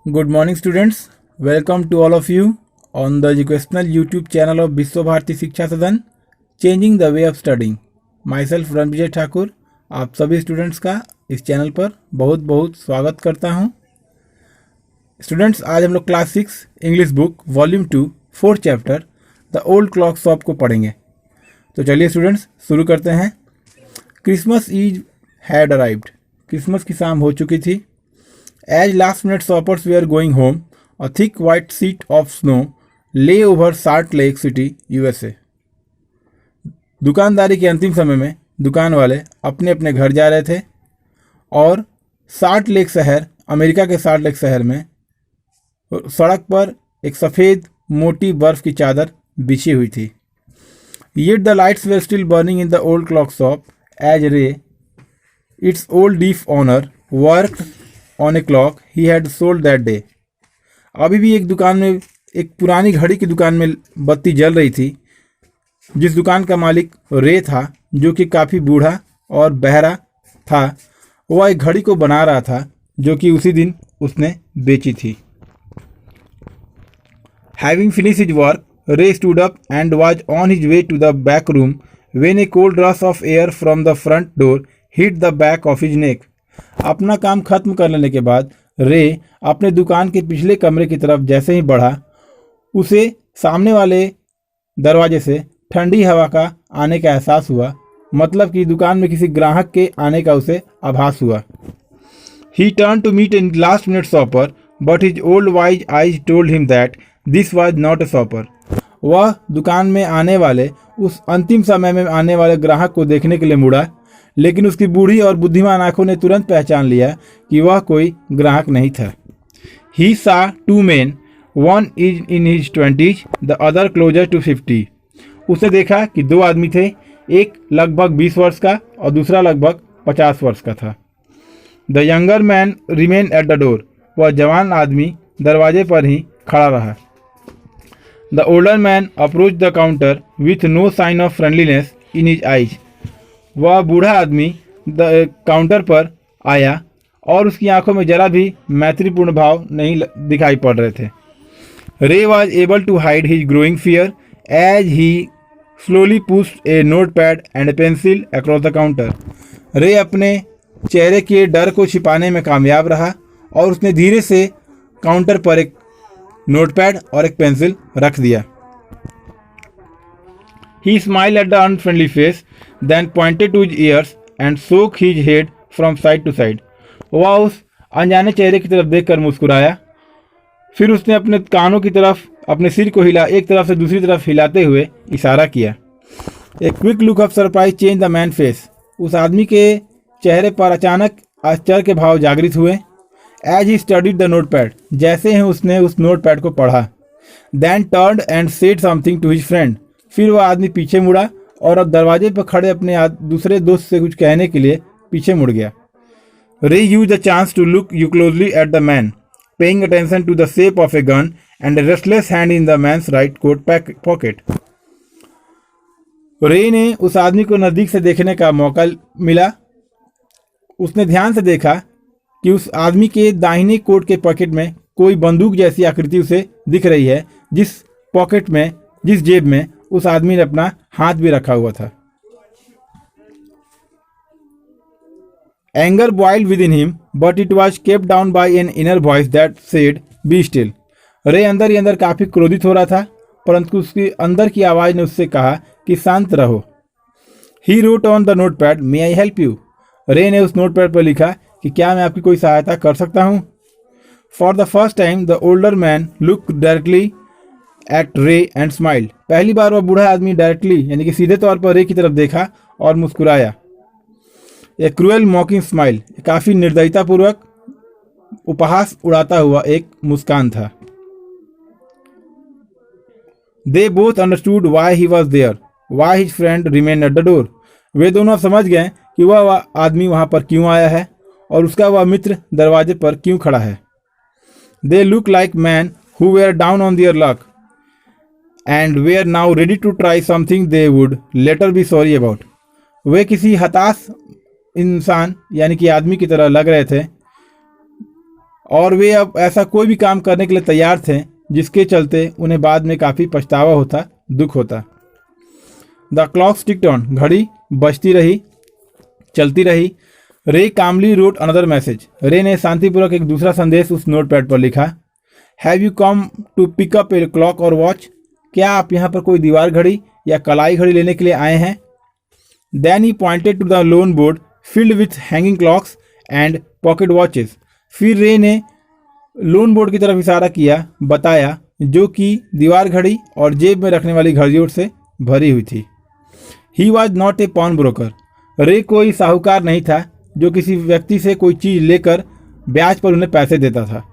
Good morning, students. Welcome to all of you on the educational YouTube channel of विश्व भारती शिक्षा सदन changing the way of studying. My self Ranvijay Thakur आप सभी students का इस channel पर बहुत बहुत स्वागत करता हूं। स्टूडेंट्स, आज हम लोग class 6 English book volume 2 4th chapter the old clock shop को पढ़ेंगे। तो चलिए स्टूडेंट्स शुरू करते हैं। Christmas eve had arrived. Christmas की शाम हो चुकी थी। As last minute shoppers were going home, a thick white sheet of snow lay over Salt Lake City, USA. दुकानदारी के अंतिम समय में दुकान वाले अपने अपने घर जा रहे थे और साल्ट लेक शहर, अमेरिका के साल्ट लेक शहर में सड़क पर एक सफ़ेद मोटी बर्फ की चादर बिछी हुई थी। Yet the lights were still burning in the old clock shop as Ray, its old deaf owner, worked on a clock he had sold that day. अभी भी एक दुकान में, एक पुरानी घड़ी की दुकान में बत्ती जल रही थी, जिस दुकान का मालिक रे था, जो कि काफ़ी बूढ़ा और बहरा था। वह एक घड़ी को बना रहा था जो कि उसी दिन उसने बेची थी। Having finish his work, Ray stood up and was on his way to the back room when a cold rush of air from the front door hit the back of his neck. अपना काम खत्म कर लेने के बाद रे अपने दुकान के पिछले कमरे की तरफ जैसे ही बढ़ा, उसे सामने वाले दरवाजे से ठंडी हवा का आने का एहसास हुआ। मतलब कि दुकान में किसी ग्राहक के आने का उसे आभास हुआ। He turn to meet in last minute shopper but his old wise eyes told him that this was not a shopper. वह दुकान में आने वाले, उस अंतिम समय में आने वाले ग्राहक को देखने के लिए मुड़ा, लेकिन उसकी बूढ़ी और बुद्धिमान आंखों ने तुरंत पहचान लिया कि वह कोई ग्राहक नहीं था। He saw two men, one is in his 20s, the other closer to 50। उसने देखा कि दो आदमी थे, एक लगभग 20 वर्ष का और दूसरा लगभग 50 वर्ष का था। The younger man remain at the door. वह जवान आदमी दरवाजे पर ही खड़ा रहा। The older man approach the counter with no sign of friendliness in his eyes. वह बूढ़ा आदमी काउंटर पर आया और उसकी आंखों में जरा भी मैत्रीपूर्ण भाव नहीं दिखाई पड़ रहे थे। Ray was able to hide his growing fear as he slowly pushed a note pad and a pencil across the counter. Ray अपने चेहरे के डर को छिपाने में कामयाब रहा और उसने धीरे से काउंटर पर एक नोटपैड और एक पेंसिल रख दिया। He smiled at the unfriendly face, then pointed to his ears and shook his head from side to side. वह उस अनजाने चेहरे की तरफ देखकर मुस्कुराया, फिर उसने अपने कानों की तरफ अपने सिर को एक तरफ से दूसरी तरफ हिलाते हुए इशारा किया। A quick look of surprise changed the man's face. उस आदमी के चेहरे पर अचानक आश्चर्य के भाव जागृत हुए। As he studied the notepad, जैसे ही उसने उस नोटपैड को पढ़ा। Then turned and said something to his friend. फिर वह आदमी पीछे मुड़ा और अब दरवाजे पर खड़े अपने दूसरे दोस्त से कुछ कहने के लिए पीछे मुड़ गया। Ray use the chance to look you closely at the man, paying attention to the shape of a gun and a restless hand in the man's right coat pocket. Ray ने उस आदमी को नजदीक से देखने का मौका मिला। उसने ध्यान से देखा कि उस आदमी के दाहिने कोट के पॉकेट में कोई बंदूक जैसी आकृति उसे दिख रही है, जिस जेब में उस आदमी ने अपना हाथ भी रखा हुआ था। Anger boiled with in him but it was kept down by an inner voice that said be still. रे अंदर ही अंदर काफी क्रोधित हो रहा था, परंतु उसकी अंदर की आवाज ने उससे कहा कि शांत रहो। He wrote on the notepad, may I help you. रे ने उस नोटपैड पर लिखा कि क्या मैं आपकी कोई सहायता कर सकता हूँ। For the first time the older man look directly at रे एंड स्माइल्ड। पहली बार वह बूढ़ा आदमी डायरेक्टली यानी कि सीधे तौर पर रे की तरफ देखा और मुस्कुराया। एक क्रूएल मॉकिंग स्माइल, काफ़ी निर्दयतापूर्वक उपहास उड़ाता हुआ एक मुस्कान था। They both understood why he was there, why his friend remain at the door. वे दोनों समझ गए कि वह आदमी वहां पर क्यों आया है और उसका वह मित्र दरवाजे पर क्यों खड़ा है। They look like man who were down on their luck and were now ready to try something they would later be sorry about. वे किसी हताश इंसान यानी कि आदमी की तरह लग रहे थे और वे अब ऐसा कोई भी काम करने के लिए तैयार थे जिसके चलते उन्हें बाद में काफ़ी पछतावा होता, दुख होता। द क्लॉक टिक्ड ऑन, घड़ी बजती रही, चलती रही। रे कामली रोट अनदर मैसेज, रे ने शांतिपूर्वक एक दूसरा संदेश उस नोटपैड पर लिखा। Have you come to pick up a clock or watch, क्या आप यहाँ पर कोई दीवार घड़ी या कलाई घड़ी लेने के लिए आए हैं? Then he pointed to the loan board filled with hanging clocks and pocket watches, फिर रे ने लोन बोर्ड की तरफ इशारा किया, बताया, जो कि दीवार घड़ी और जेब में रखने वाली घड़ियों से भरी हुई थी। He was not a pawn broker, Ray कोई साहूकार नहीं था जो किसी व्यक्ति से कोई चीज़ लेकर ब्याज पर उन्हें पैसे देता था।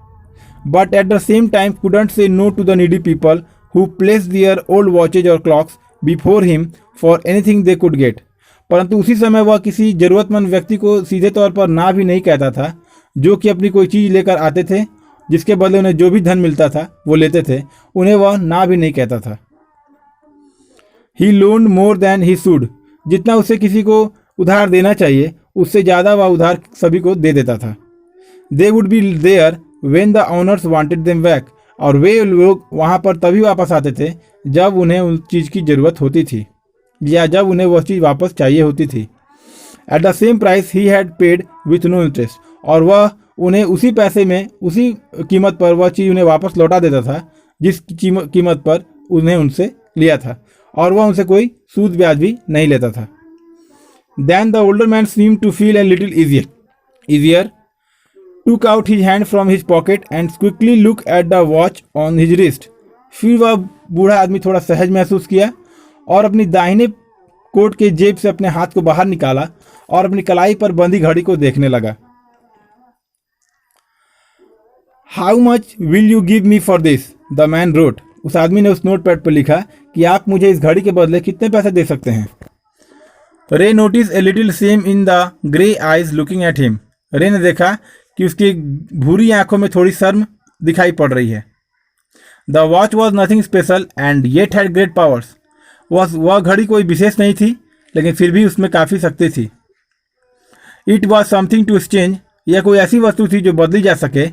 But at the same time couldn't say no to the needy people who place their old watches और clocks before him for anything they could get, परंतु उसी समय वह किसी ज़रूरतमंद व्यक्ति को सीधे तौर पर ना भी नहीं कहता था, जो कि अपनी कोई चीज़ लेकर आते थे, जिसके बदले उन्हें जो भी धन मिलता था वो लेते थे, उन्हें वह ना भी नहीं कहता था। ही लोन्ड मोर देन ही शुड, जितना उसे किसी को उधार देना चाहिए उससे ज़्यादा वह उधार सभी को दे देता था। They would be there when the owners wanted them back, और वे लोग वहाँ पर तभी वापस आते थे जब उन्हें उस चीज़ की ज़रूरत होती थी या जब उन्हें वह चीज़ वापस चाहिए होती थी। At the same price he had paid with no interest, और वह उन्हें उसी पैसे में, उसी कीमत पर वह चीज़ उन्हें वापस लौटा देता था जिस कीमत पर उन्हें उनसे लिया था, और वह उनसे कोई सूद ब्याज भी नहीं लेता था। Then the older man seemed to feel a little easier, took out his hand from his pocket and quickly looked at the watch on his wrist. फिर वह बूढ़ा आदमी थोड़ा सहज महसूस किया और अपनी दाहिने कोट के जेब से अपने हाथ को बाहर निकाला और अपनी कलाई पर बंधी घड़ी को देखने लगा। How much will you give me for this? The man wrote. उस आदमी ने उस नोटपैड पर लिखा कि आप मुझे इस घड़ी के बदले कितने पैसे दे सकते हैं। रे notice a little same in the grey eyes looking at him, रे ने देखा कि उसकी भूरी आंखों में थोड़ी शर्म दिखाई पड़ रही है। The watch was nothing special and yet had great powers, वह घड़ी कोई विशेष नहीं थी लेकिन फिर भी उसमें काफ़ी शक्ति थी। It was something to exchange, यह कोई ऐसी वस्तु थी जो बदली जा सके।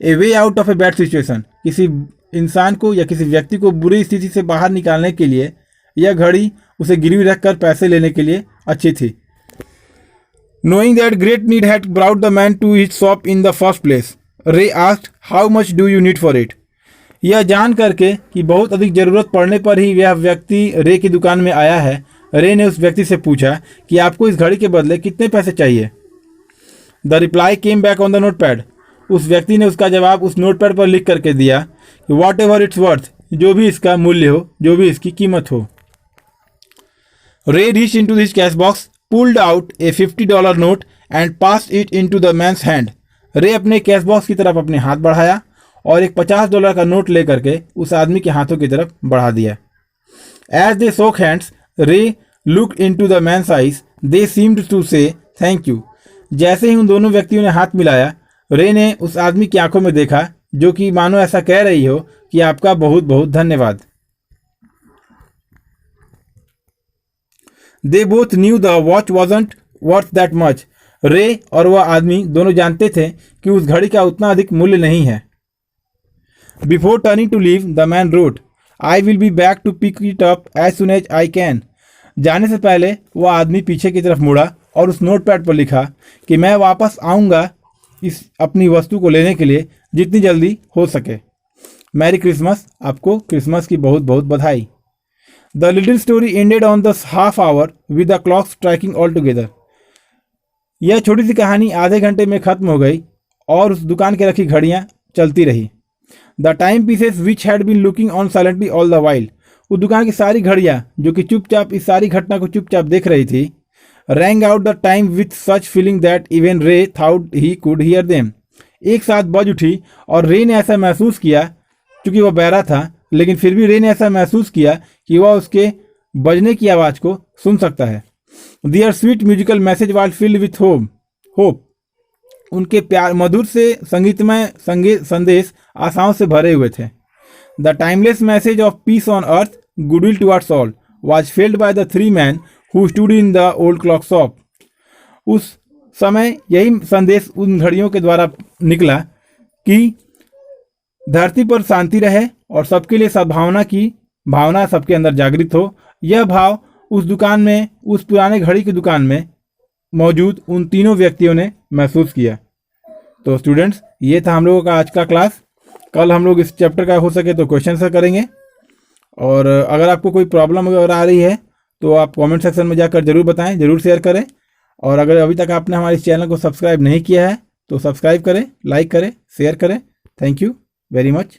A way out of a bad situation, किसी इंसान को या किसी व्यक्ति को बुरी स्थिति से बाहर निकालने के लिए यह घड़ी उसे गिरवी रखकर पैसे लेने के लिए अच्छी थी। Knowing that great need had brought the man to his shop in the first place, Ray asked, "How much do you need for it?" यह जान करके कि बहुत अधिक ज़रूरत पड़ने पर ही यह व्यक्ति रे की दुकान में आया है, रे ने उस व्यक्ति से पूछा कि आपको इस घड़ी के बदले कितने पैसे चाहिए। The reply came back on the notepad, उस व्यक्ति ने उसका जवाब उस नोटपैड पर लिख करके दिया कि वॉट एवर इट्स वर्थ, जो भी इसका मूल्य हो, जो भी इसकी कीमत हो। Ray reached into his cash box, pulled out a $50 note and passed it into the man's hand. रे अपने कैश बॉक्स की तरफ अपने हाथ बढ़ाया और एक $50 का नोट लेकर के उस आदमी के हाथों की तरफ बढ़ा दिया। As they shook hands, Ray looked into the man's eyes. They seemed to say thank you. जैसे ही उन दोनों व्यक्तियों ने हाथ मिलाया, रे ने उस आदमी की आंखों में देखा जो कि मानो ऐसा कह रही हो कि आपका बहुत बहुत धन्यवाद। They both knew the watch wasn't worth that much. रे और वह आदमी दोनों जानते थे कि उस घड़ी का उतना अधिक मूल्य नहीं है। Before turning to leave, the man wrote, "I will be back to pick it up as soon as I can." जाने से पहले वह आदमी पीछे की तरफ मुड़ा और उस नोटपैड पर लिखा कि मैं वापस आऊँगा इस अपनी वस्तु को लेने के लिए जितनी जल्दी हो सके। मैरी क्रिसमस, आपको क्रिसमस की बहुत बहुत बधाई। The little story ended on the half hour with the clock striking all together. यह छोटी सी कहानी आधे घंटे में खत्म हो गई और उस दुकान के रखी घड़ियां चलती रही। The time pieces which had been looking on silently all the while, उस दुकान की सारी घड़ियां जो कि चुपचाप इस सारी घटना को चुपचाप देख रही थी, rang out the time with such feeling that even Ray thought he could hear them. एक साथ बज उठी और रे ने ऐसा महसूस किया, चूंकि वह बहरा था लेकिन फिर भी रे ने ऐसा महसूस किया कि वह उसके बजने की आवाज़ को सुन सकता है। Their sweet musical message was filled with hope. उनके प्यार मधुर से संगीतमय संदेश आशाओं से भरे हुए थे। The timeless message of peace on earth, goodwill towards all, was felt by the three men who stood in the old clock shop. उस समय यही संदेश उन घड़ियों के द्वारा निकला कि धरती पर शांति रहे और सबके लिए सद्भावना की भावना सबके अंदर जागृत हो। यह भाव उस दुकान में, उस पुराने घड़ी की दुकान में मौजूद उन तीनों व्यक्तियों ने महसूस किया। तो स्टूडेंट्स, ये था हम लोगों का आज का क्लास। कल हम लोग इस चैप्टर का हो सके तो क्वेश्चन आंसर करेंगे। और अगर आपको कोई प्रॉब्लम अगर आ रही है तो आप कमेंट सेक्शन में जाकर जरूर बताएं, जरूर शेयर करें। और अगर अभी तक आपने हमारे इस चैनल को सब्सक्राइब नहीं किया है तो सब्सक्राइब करें, लाइक करें, शेयर करें। Thank you very much.